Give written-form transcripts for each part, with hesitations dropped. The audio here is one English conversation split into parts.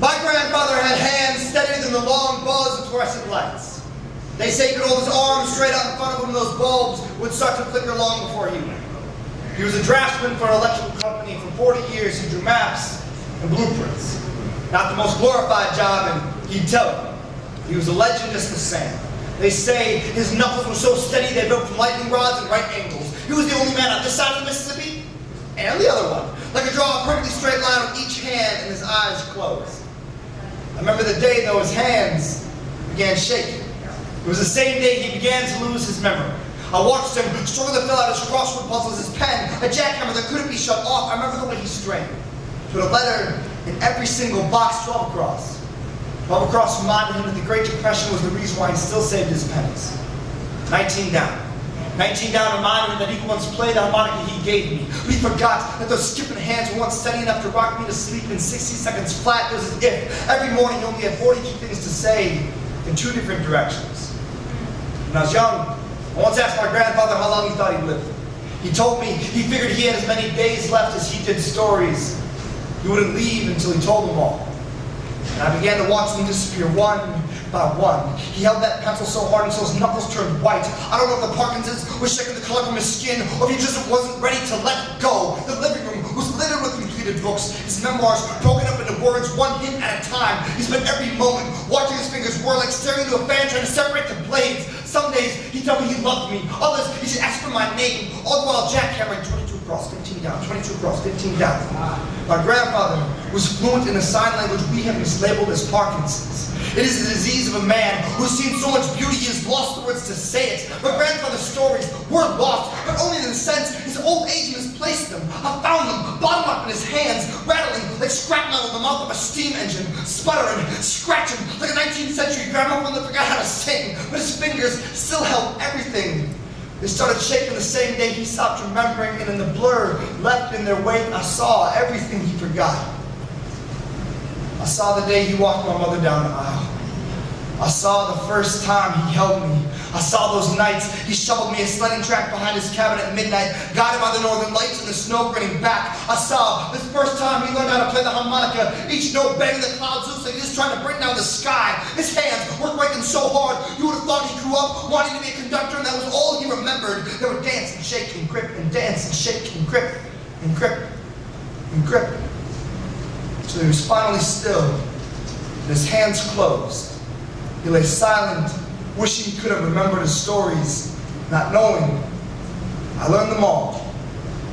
My grandfather had hands steadier than the long balls of fluorescent lights. They say he could hold his arms straight out in front of him and those bulbs would start to flicker long before he went. He was a draftsman for an electrical company. For 40 years he drew maps and blueprints. Not the most glorified job, and he'd tell you. He was a legend just the same. They say his knuckles were so steady they built from lightning rods and right angles. He was the only man on this side of the Mississippi and the other one. Like a draw a perfectly straight line with each hand and his eyes closed. I remember the day though his hands began shaking. It was the same day he began to lose his memory. I watched him struggle to fill out his crossword puzzles, his pen, a jackhammer that couldn't be shut off. I remember the way he strained. Put a letter in every single box, 12 across. 12 across reminded him that the Great Depression was the reason why he still saved his pennies. 19 down. 19 down reminded him that he could once play the harmonica he gave me. But he forgot that those skipping hands were once steady enough to rock me to sleep in 60 seconds flat. It was as if every morning he only had 40 key things to say in 2 different directions. When I was young, I once asked my grandfather how long he thought he'd live. He told me he figured he had as many days left as he did stories. He wouldn't leave until he told them all. And I began to watch them disappear one by one. He held that pencil so hard until his knuckles turned white. I don't know if the Parkinson's was shaking the color from his skin, or if he just wasn't ready to let go. The living room was littered with completed books, his memoirs broken up into words, one hint at a time. He spent every moment watching his fingers whirl like staring into a fan trying to separate the blades. Some days he'd tell me he loved me, others he just asked for my name, all the while jackhammering 22 across, 15 down, 22 across, 15 down. My grandfather was fluent in a sign language we have mislabeled as Parkinson's. It is the disease of a man who's seen so much beauty he has lost the words to say it. My grandfather's stories were lost, but only in the sense his old age misplaced them. I found them, bottom up in his hands, rattling like scrap metal in the mouth of a steam engine, sputtering, scratching like a 19th century grandmother that forgot how to sing, but his fingers still held everything. They started shaking the same day he stopped remembering, and in the blur left in their wake, I saw everything he forgot. I saw the day he walked my mother down the aisle. I saw the first time he held me. I saw those nights he shoveled me a sledding track behind his cabin at midnight, guided by the northern lights and the snow grinning back. I saw this first time he learned how to play the harmonica, each note banging the clouds loose like he was trying to bring down the sky. His hands were working so hard, you would have thought he grew up wanting to be a conductor, and that was all he remembered. They would dance and shake and grip and dance and shake and grip and grip and grip. So he was finally still, and his hands closed. He lay silent, wishing he could have remembered his stories, not knowing. I learned them all,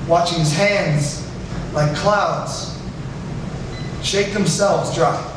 watching his hands, like clouds, shake themselves dry.